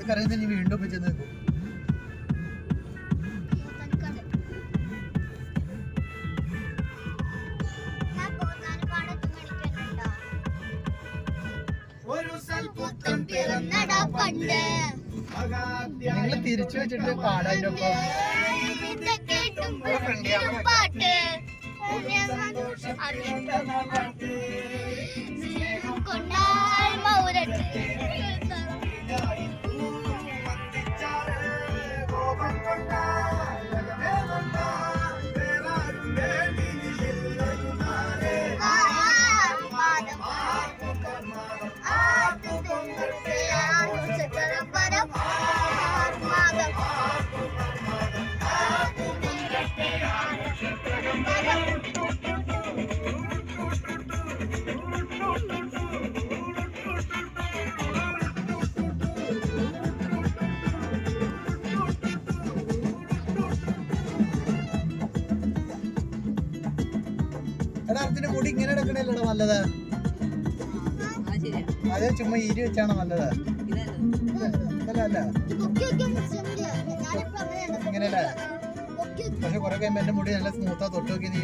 കരയുന്ന നീ വീണ്ടും വെച്ചത് നിങ്ങൾ തിരിച്ചു വെച്ചിട്ട് പാടാൻ്റെ ഒപ്പം അതിന്റെ മുടി ഇങ്ങനെ എടുക്കണല്ലോ നല്ലത് അതെ ചുമ്മാ ഈരി വെച്ചാണോ നല്ലത് അല്ല ഇങ്ങനെയല്ലേ പക്ഷെ കുറെ കഴിയുമ്പോ എന്റെ മുടി നല്ല സ്മൂത്താ തൊട്ട് നോക്കി നീ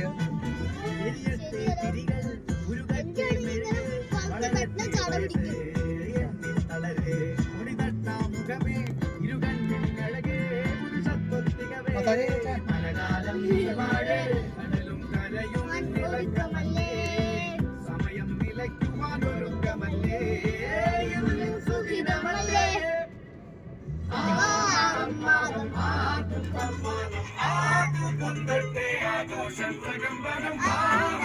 സമയം നിലയ്ക്കുവാനൊരുക്കമല്ലേ സുഖിതമല്ലേ ആഘോഷം പ്രകമ്പനം